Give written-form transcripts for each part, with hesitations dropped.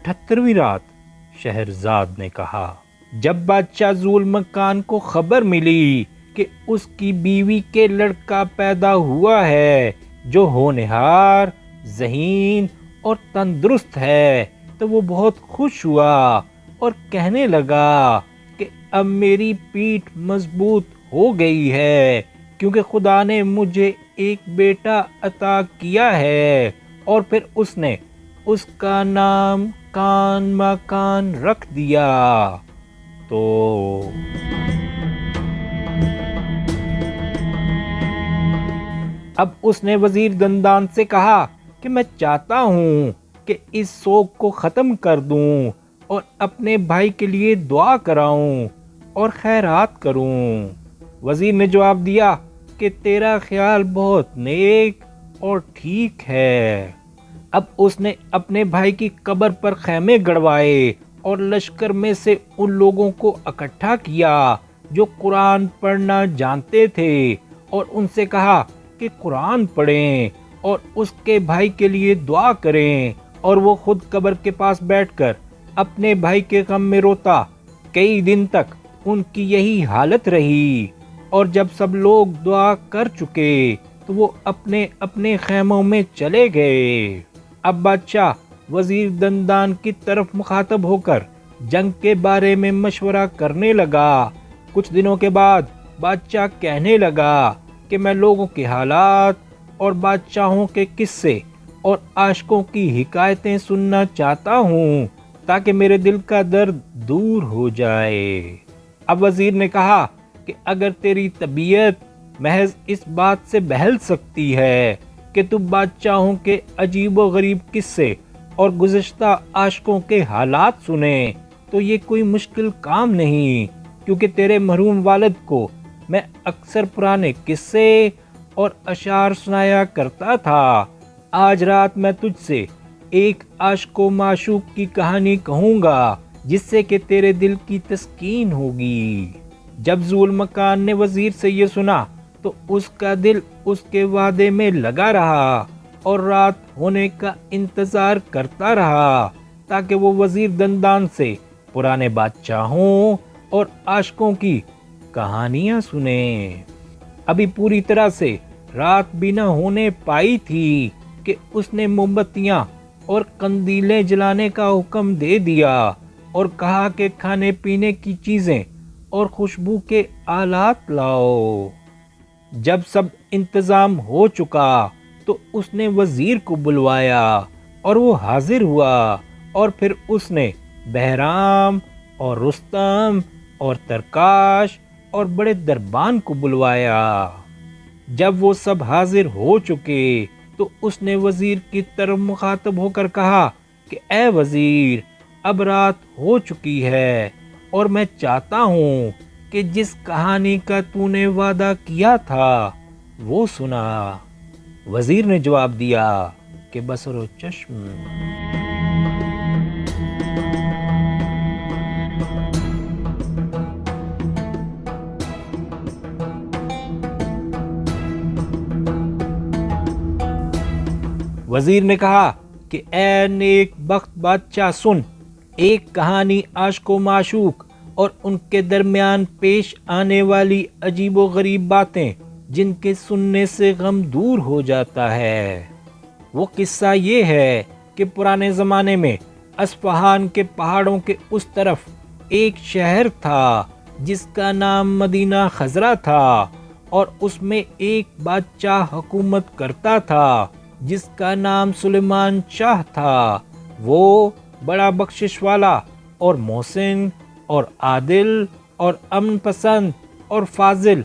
78ویں رات شہرزاد نے کہا، جب بادشاہ ذوالمکان کو خبر ملی کہ اس کی بیوی کے لڑکا پیدا ہوا ہے جو ہونہار، ذہین اور تندرست ہے، تو وہ بہت خوش ہوا اور کہنے لگا کہ اب میری پیٹھ مضبوط ہو گئی ہے، کیونکہ خدا نے مجھے ایک بیٹا عطا کیا ہے۔ اور پھر اس نے اس کا نام کان مکان رکھ دیا۔ تو اب اس نے وزیر دندان سے کہا کہ میں چاہتا ہوں کہ اس سوگ کو ختم کر دوں اور اپنے بھائی کے لیے دعا کراؤں اور خیرات کروں۔ وزیر نے جواب دیا کہ تیرا خیال بہت نیک اور ٹھیک ہے۔ اب اس نے اپنے بھائی کی قبر پر خیمے گڑوائے اور لشکر میں سے ان لوگوں کو اکٹھا کیا جو قرآن پڑھنا جانتے تھے، اور ان سے کہا کہ قرآن پڑھیں اور اس کے بھائی کے لیے دعا کریں، اور وہ خود قبر کے پاس بیٹھ کر اپنے بھائی کے غم میں روتا۔ کئی دن تک ان کی یہی حالت رہی، اور جب سب لوگ دعا کر چکے تو وہ اپنے اپنے خیموں میں چلے گئے۔ اب بادشاہ وزیر دندان کی طرف مخاطب ہو کر جنگ کے بارے میں مشورہ کرنے لگا۔ کچھ دنوں کے بعد بادشاہ کہنے لگا کہ میں لوگوں کے حالات اور بادشاہوں کے قصے اور عاشقوں کی حکایتیں سننا چاہتا ہوں تاکہ میرے دل کا درد دور ہو جائے۔ اب وزیر نے کہا کہ اگر تیری طبیعت محض اس بات سے بہل سکتی ہے کہ تو بادشاہوں کے عجیب و غریب قصے اور گزشتہ عاشقوں کے حالات سنے تو یہ کوئی مشکل کام نہیں، کیونکہ تیرے مرحوم والد کو میں اکثر پرانے قصے اور اشعار سنایا کرتا تھا۔ آج رات میں تجھ سے ایک عاشق و معشوق کی کہانی کہوں گا جس سے کہ تیرے دل کی تسکین ہوگی۔ جب ذوالمکان نے وزیر سے یہ سنا تو اس کا دل اس کے وعدے میں لگا رہا اور رات ہونے کا انتظار کرتا رہا تاکہ وہ وزیر دندان سے پرانے بادشاہوں اور عاشقوں کی کہانیاں سنیں۔ ابھی پوری طرح سے رات بھی نہ ہونے پائی تھی کہ اس نے موم بتیاں اور قندیلیں جلانے کا حکم دے دیا اور کہا کہ کھانے پینے کی چیزیں اور خوشبو کے آلات لاؤ۔ جب سب انتظام ہو چکا تو اس نے وزیر کو بلوایا اور وہ حاضر ہوا، اور پھر اس نے بہرام اور رستم اور ترکاش اور بڑے دربان کو بلوایا۔ جب وہ سب حاضر ہو چکے تو اس نے وزیر کی طرف مخاطب ہو کر کہا کہ اے وزیر، اب رات ہو چکی ہے اور میں چاہتا ہوں کہ جس کہانی کا تو نے وعدہ کیا تھا وہ سنا۔ وزیر نے جواب دیا کہ بصر و چشم۔ وزیر نے کہا کہ اے نیک بخت بادشاہ، سن، ایک کہانی عاشق و معشوق اور ان کے درمیان پیش آنے والی عجیب و غریب باتیں جن کے سننے سے غم دور ہو جاتا ہے۔ وہ قصہ یہ ہے کہ پرانے زمانے میں اصفہان کے پہاڑوں کے اس طرف ایک شہر تھا جس کا نام مدینہ خضرا تھا، اور اس میں ایک بادشاہ حکومت کرتا تھا جس کا نام سلیمان شاہ تھا۔ وہ بڑا بخشش والا اور محسن اور عادل اور امن پسند اور فاضل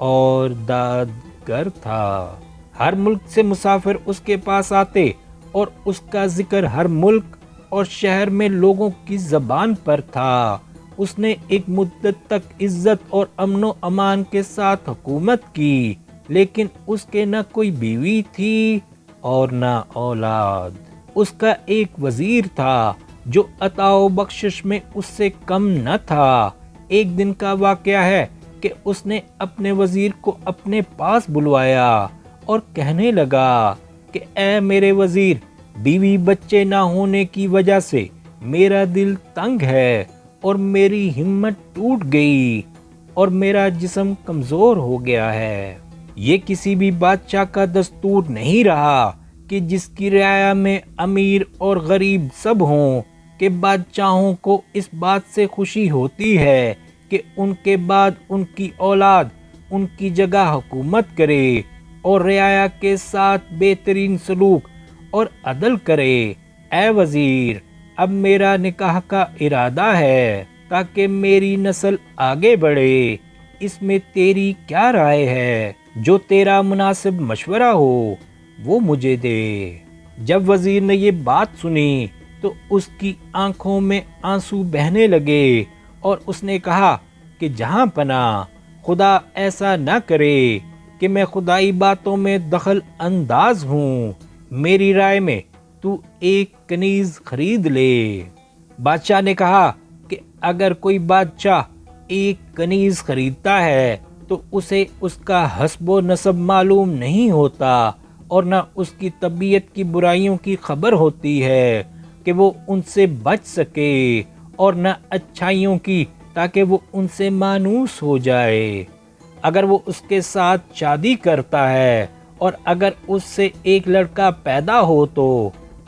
اور دادگر تھا۔ ہر ملک سے مسافر اس کے پاس آتے اور اس کا ذکر ہر ملک اور شہر میں لوگوں کی زبان پر تھا۔ اس نے ایک مدت تک عزت اور امن و امان کے ساتھ حکومت کی، لیکن اس کے نہ کوئی بیوی تھی اور نہ اولاد۔ اس کا ایک وزیر تھا جو عطا و بخشش میں اس سے کم نہ تھا۔ ایک دن کا واقعہ ہے کہ اس نے اپنے وزیر کو اپنے پاس بلوایا اور کہنے لگا کہ اے میرے وزیر، بیوی بچے نہ ہونے کی وجہ سے میرا دل تنگ ہے اور میری ہمت ٹوٹ گئی اور میرا جسم کمزور ہو گیا ہے۔ یہ کسی بھی بادشاہ کا دستور نہیں رہا کہ جس کی رعایا میں امیر اور غریب سب ہوں، کہ بادشاہوں کو اس بات سے خوشی ہوتی ہے کہ ان کے بعد ان کی اولاد ان کی جگہ حکومت کرے اور رعایا کے ساتھ بہترین سلوک اور عدل کرے۔ اے وزیر، اب میرا نکاح کا ارادہ ہے تاکہ میری نسل آگے بڑھے، اس میں تیری کیا رائے ہے؟ جو تیرا مناسب مشورہ ہو وہ مجھے دے۔ جب وزیر نے یہ بات سنی تو اس کی آنکھوں میں آنسو بہنے لگے اور اس نے کہا کہ جہاں پناہ، خدا ایسا نہ کرے کہ میں خدائی باتوں میں دخل انداز ہوں۔ میری رائے میں تو ایک کنیز خرید لے۔ بادشاہ نے کہا کہ اگر کوئی بادشاہ ایک کنیز خریدتا ہے تو اسے اس کا حسب و نسب معلوم نہیں ہوتا اور نہ اس کی طبیعت کی برائیوں کی خبر ہوتی ہے کہ وہ ان سے بچ سکے، اور نہ اچھائیوں کی تاکہ وہ ان سے مانوس ہو جائے۔ اگر وہ اس کے ساتھ شادی کرتا ہے اور اگر اس سے ایک لڑکا پیدا ہو تو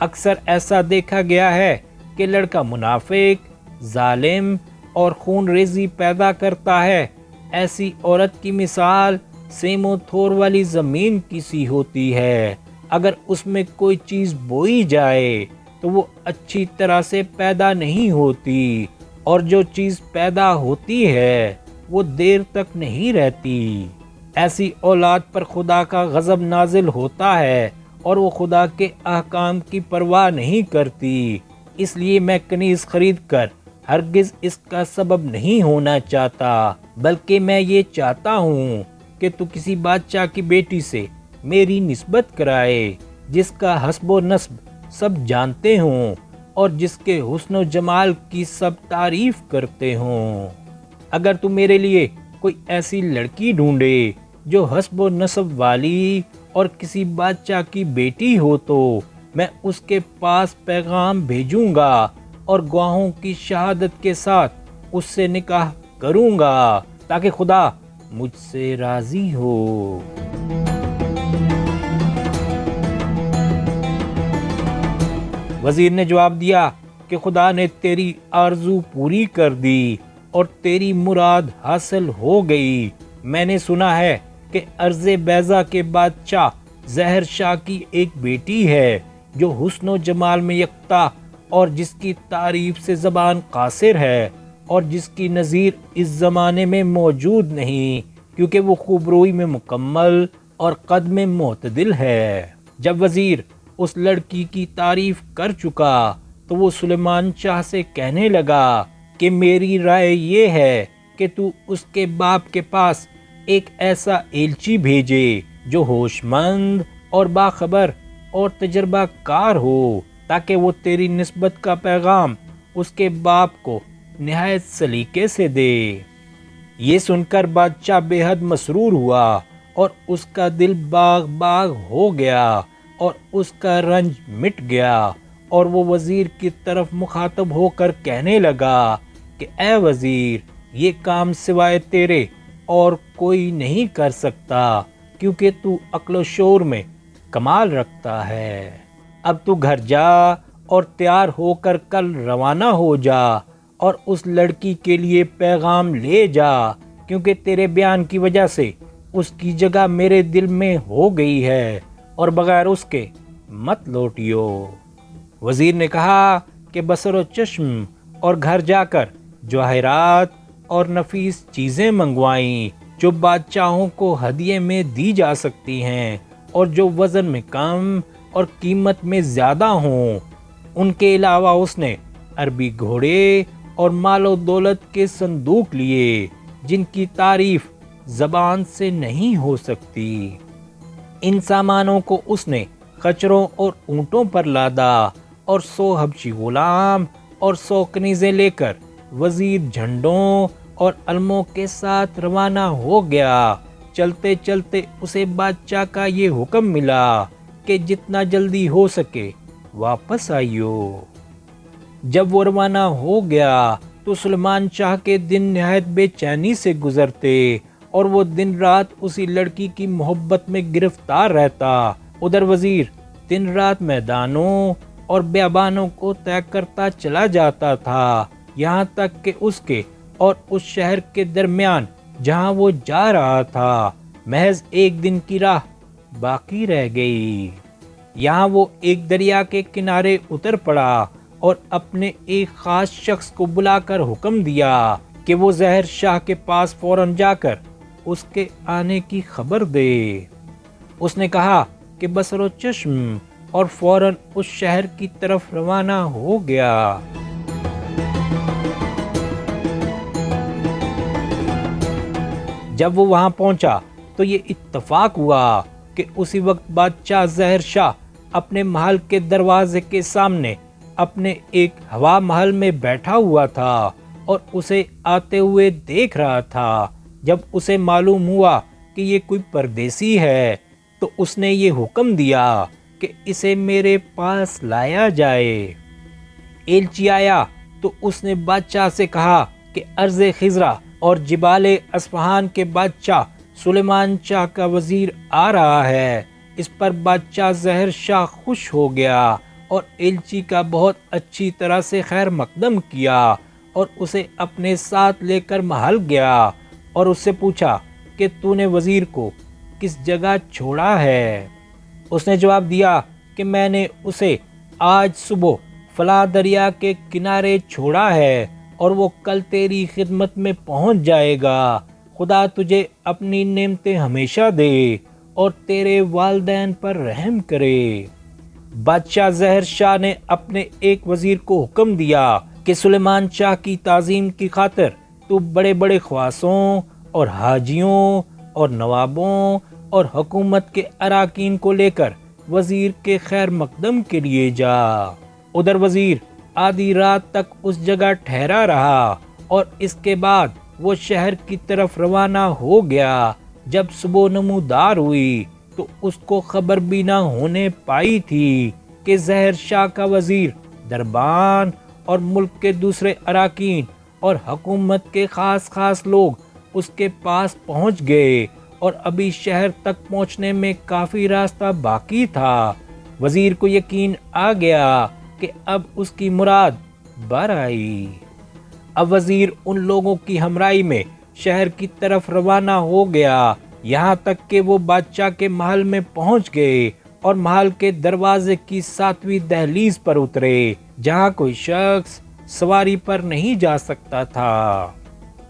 اکثر ایسا دیکھا گیا ہے کہ لڑکا منافق، ظالم اور خون ریزی پیدا کرتا ہے۔ ایسی عورت کی مثال سیم و تھور والی زمین کی سی ہوتی ہے، اگر اس میں کوئی چیز بوئی جائے تو وہ اچھی طرح سے پیدا نہیں ہوتی، اور جو چیز پیدا ہوتی ہے وہ دیر تک نہیں رہتی۔ ایسی اولاد پر خدا کا غضب نازل ہوتا ہے اور وہ خدا کے احکام کی پرواہ نہیں کرتی۔ اس لیے میں کنیز خرید کر ہرگز اس کا سبب نہیں ہونا چاہتا، بلکہ میں یہ چاہتا ہوں کہ تو کسی بادشاہ کی بیٹی سے میری نسبت کرائے جس کا حسب و نسب سب جانتے ہوں اور جس کے حسن و جمال کی سب تعریف کرتے ہوں۔ اگر تو میرے لیے کوئی ایسی لڑکی ڈھونڈے جو حسب و نسب والی اور کسی بادشاہ کی بیٹی ہو تو میں اس کے پاس پیغام بھیجوں گا اور گواہوں کی شہادت کے ساتھ اس سے نکاح کروں گا تاکہ خدا مجھ سے راضی ہو۔ وزیر نے جواب دیا کہ خدا نے تیری آرزو پوری کر دی اور تیری مراد حاصل ہو گئی۔ میں نے سنا ہے کہ ارض بیضا کے بادشاہ زہر شاہ کی ایک بیٹی ہے جو حسن و جمال میں یکتا اور جس کی تعریف سے زبان قاصر ہے اور جس کی نظیر اس زمانے میں موجود نہیں، کیونکہ وہ خوبروئی میں مکمل اور قد میں معتدل ہے۔ جب وزیر اس لڑکی کی تعریف کر چکا تو وہ سلیمان شاہ سے کہنے لگا کہ میری رائے یہ ہے کہ تو اس کے باپ کے پاس ایک ایسا ایلچی بھیجے جو ہوش مند اور باخبر اور تجربہ کار ہو، تاکہ وہ تیری نسبت کا پیغام اس کے باپ کو نہایت سلیقے سے دے۔ یہ سن کر بادشاہ بے حد مسرور ہوا اور اس کا دل باغ باغ ہو گیا اور اس کا رنج مٹ گیا، اور وہ وزیر کی طرف مخاطب ہو کر کہنے لگا کہ اے وزیر، یہ کام سوائے تیرے اور کوئی نہیں کر سکتا، کیونکہ تو عقل و شعور میں کمال رکھتا ہے۔ اب تو گھر جا اور تیار ہو کر کل روانہ ہو جا اور اس لڑکی کے لیے پیغام لے جا، کیونکہ تیرے بیان کی وجہ سے اس کی جگہ میرے دل میں ہو گئی ہے، اور بغیر اس کے مت لوٹیو۔ وزیر نے کہا کہ بصر و چشم اور گھر جا کر جواہرات اور نفیس چیزیں منگوائیں جو بادشاہوں کو ہدیے میں دی جا سکتی ہیں اور جو وزن میں کم اور قیمت میں زیادہ ہوں۔ ان کے علاوہ اس نے عربی گھوڑے اور مال و دولت کے صندوق لیے جن کی تعریف زبان سے نہیں ہو سکتی۔ ان سامانوں کو اس نے خچروں اور اونٹوں پر لادا اور 100 حبشی غلام اور 100 کنیزیں لے کر وزیر جھنڈوں اور علموں کے ساتھ روانہ ہو گیا۔ چلتے چلتے اسے بادشاہ کا یہ حکم ملا کہ جتنا جلدی ہو سکے واپس آئیو۔ جب وہ روانہ ہو گیا تو سلیمان شاہ کے دن نہایت بے چینی سے گزرتے اور وہ دن رات اسی لڑکی کی محبت میں گرفتار رہتا۔ ادھر وزیر دن رات میدانوں اور بیابانوں کو طے کرتا چلا جاتا تھا، یہاں تک کہ اس کے اور اس شہر کے درمیان جہاں وہ جا رہا تھا محض ایک دن کی راہ باقی رہ گئی۔ یہاں وہ ایک دریا کے کنارے اتر پڑا اور اپنے ایک خاص شخص کو بلا کر حکم دیا کہ وہ ظاہر شاہ کے پاس فوراً جا کر اس کے آنے کی خبر دے۔ اس نے کہا کہ بصر و چشم اور فوراً اس شہر کی طرف روانہ ہو گیا۔ جب وہ وہاں پہنچا تو یہ اتفاق ہوا کہ اسی وقت بادشاہ ظاہر شاہ اپنے محل کے دروازے کے سامنے اپنے ایک ہوا محل میں بیٹھا ہوا تھا اور اسے آتے ہوئے دیکھ رہا تھا۔ جب اسے معلوم ہوا کہ یہ کوئی پردیسی ہے تو اس نے یہ حکم دیا کہ اسے میرے پاس لایا جائے۔ ایلچی آیا تو اس نے بادشاہ سے کہا کہ ارض خضرا اور جبال اصفہان کے بادشاہ سلیمان شاہ کا وزیر آ رہا ہے۔ اس پر بادشاہ ظاہر شاہ خوش ہو گیا اور ایلچی کا بہت اچھی طرح سے خیر مقدم کیا اور اسے اپنے ساتھ لے کر محل گیا اور اس سے پوچھا کہ تو نے وزیر کو کس جگہ چھوڑا ہے؟ اس نے جواب دیا کہ میں نے اسے آج صبح فلاں دریا کے کنارے چھوڑا ہے اور وہ کل تیری خدمت میں پہنچ جائے گا۔ خدا تجھے اپنی نعمتیں ہمیشہ دے اور تیرے والدین پر رحم کرے۔ بادشاہ ظاہر شاہ نے اپنے ایک وزیر کو حکم دیا کہ سلیمان شاہ کی تعظیم کی خاطر تو بڑے بڑے خواصوں اور حاجیوں اور نوابوں اور حکومت کے اراکین کو لے کر وزیر کے خیر مقدم کے لیے جا۔ ادھر وزیر آدھی رات تک اس جگہ ٹھہرا رہا اور اس کے بعد وہ شہر کی طرف روانہ ہو گیا۔ جب صبح نمودار ہوئی تو اس کو خبر بھی نہ ہونے پائی تھی کہ ظاہر شاہ کا وزیر دربان اور ملک کے دوسرے اراکین اور حکومت کے خاص لوگ اس کے پاس پہنچ گئے اور ابھی شہر تک پہنچنے میں کافی راستہ باقی تھا۔ وزیر کو یقین آ گیا کہ اب اس کی مراد بر آئی۔ اب وزیر ان لوگوں کی ہمراہی میں شہر کی طرف روانہ ہو گیا، یہاں تک کہ وہ بادشاہ کے محل میں پہنچ گئے اور محل کے دروازے کی 7ویں دہلیز پر اترے جہاں کوئی شخص سواری پر نہیں جا سکتا تھا۔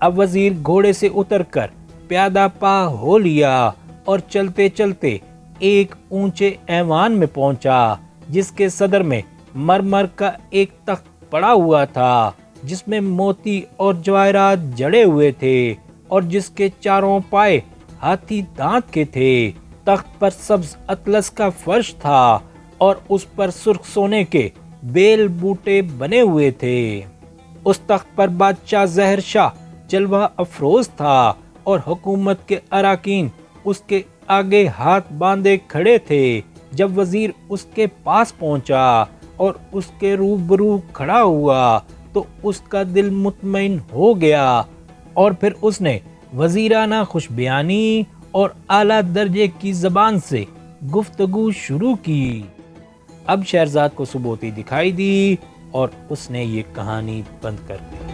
اب وزیر گھوڑے سے اتر کر پیادہ پا ہو لیا اور چلتے چلتے ایک اونچے ایوان میں پہنچا جس کے صدر میں مرمر کا ایک تخت پڑا ہوا تھا جس میں موتی اور جواہرات جڑے ہوئے تھے اور جس کے چاروں پائے ہاتھی دانت کے تھے۔ تخت پر سبز اطلس کا فرش تھا اور اس پر سرخ سونے کے بیل بوٹے بنے ہوئے تھے۔ اس تخت پر بادشاہ ظاہر شاہ جلوہ افروز تھا اور حکومت کے اراکین اس کے آگے ہاتھ باندھے کھڑے تھے۔ جب وزیر اس کے پاس پہنچا اور اس کے روبرو کھڑا ہوا تو اس کا دل مطمئن ہو گیا اور پھر اس نے وزیرانہ خوش بیانی اور اعلیٰ درجے کی زبان سے گفتگو شروع کی۔ اب شہرزاد کو صبح ہوتی دکھائی دی اور اس نے یہ کہانی بند کر دی۔